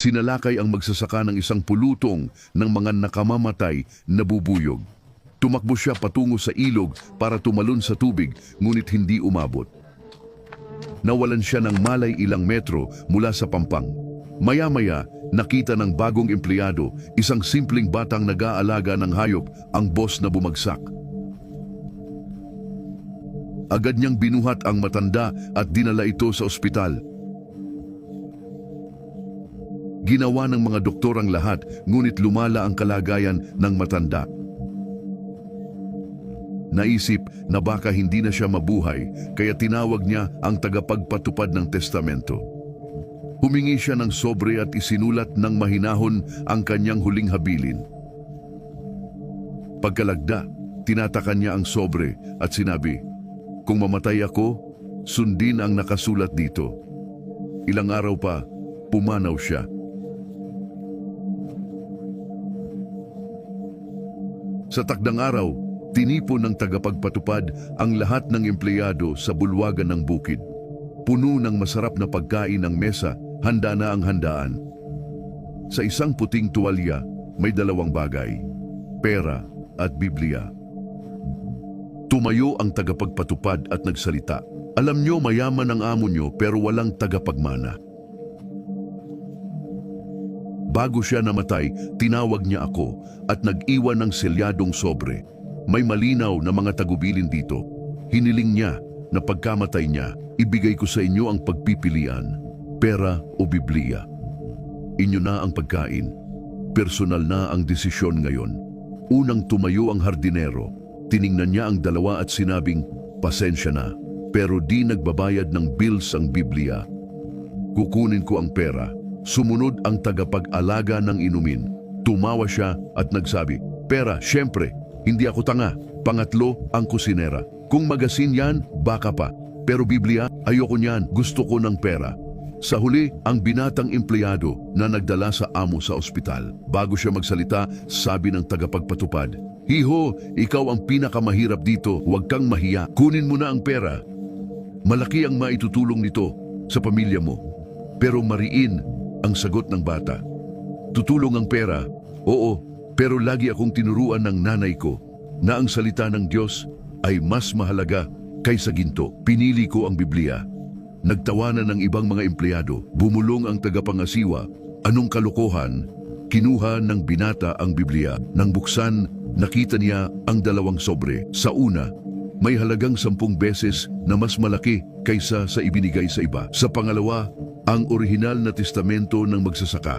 Sinalakay ang magsasaka ng isang pulutong ng mga nakamamatay na bubuyog. Tumakbo siya patungo sa ilog para tumalon sa tubig, ngunit hindi umabot. Nawalan siya ng malay ilang metro mula sa pampang. Maya-maya, nakita ng bagong empleyado, isang simpleng batang nag-aalaga ng hayop, ang boss na bumagsak. Agad niyang binuhat ang matanda at dinala ito sa ospital. Ginawa ng mga doktor ang lahat, ngunit lumala ang kalagayan ng matanda. Naisip na baka hindi na siya mabuhay, kaya tinawag niya ang tagapagpatupad ng testamento. Humingi siya ng sobre at isinulat ng mahinahon ang kanyang huling habilin. Pagkalagda, tinatakan niya ang sobre at sinabi, "Kung mamatay ako, sundin ang nakasulat dito." Ilang araw pa, pumanaw siya. Sa takdang araw, tinipon ng tagapagpatupad ang lahat ng empleyado sa bulwagan ng bukid. Puno ng masarap na pagkain ang mesa, handa na ang handaan. Sa isang puting tuwalya, may dalawang bagay, pera at Biblia. Tumayo ang tagapagpatupad at nagsalita, "Alam nyo mayaman ang amo nyo pero walang tagapagmana." Bago siya namatay, tinawag niya ako at nag-iwan ng selyadong sobre. May malinaw na mga tagubilin dito. Hiniling niya na pagkamatay niya, ibigay ko sa inyo ang pagpipilian, pera o Biblia. Inyo na ang pagkain. Personal na ang desisyon ngayon. Unang tumayo ang hardinero. Tiningnan niya ang dalawa at sinabing, "Pasensya na, pero di nagbabayad ng bills ang Biblia. Kukunin ko ang pera." Sumunod ang tagapag-alaga ng inumin. Tumawa siya at nagsabi, "Pera, syempre, hindi ako tanga." Pangatlo, ang kusinera. "Kung magasin yan, baka pa. Pero Biblia, ayoko niyan, gusto ko ng pera." Sa huli, ang binatang empleyado na nagdala sa amo sa ospital. Bago siya magsalita, sabi ng tagapagpatupad, "Hiho, ikaw ang pinakamahirap dito, huwag kang mahiya. Kunin mo na ang pera. Malaki ang maitutulong nito sa pamilya mo." Pero mariin ang sagot ng bata. "Tutulong ang pera? Oo, pero lagi akong tinuruan ng nanay ko na ang salita ng Diyos ay mas mahalaga kaysa ginto. Pinili ko ang Biblia." Nagtawanan ng ibang mga empleyado. Bumulong ang tagapangasiwa. "Anong kalokohan?" Kinuha ng binata ang Biblia. Nang buksan, nakita niya ang dalawang sobre. Sa una, may halagang 10 beses na mas malaki kaysa sa ibinigay sa iba. Sa pangalawa, ang orihinal na testamento ng magsasaka.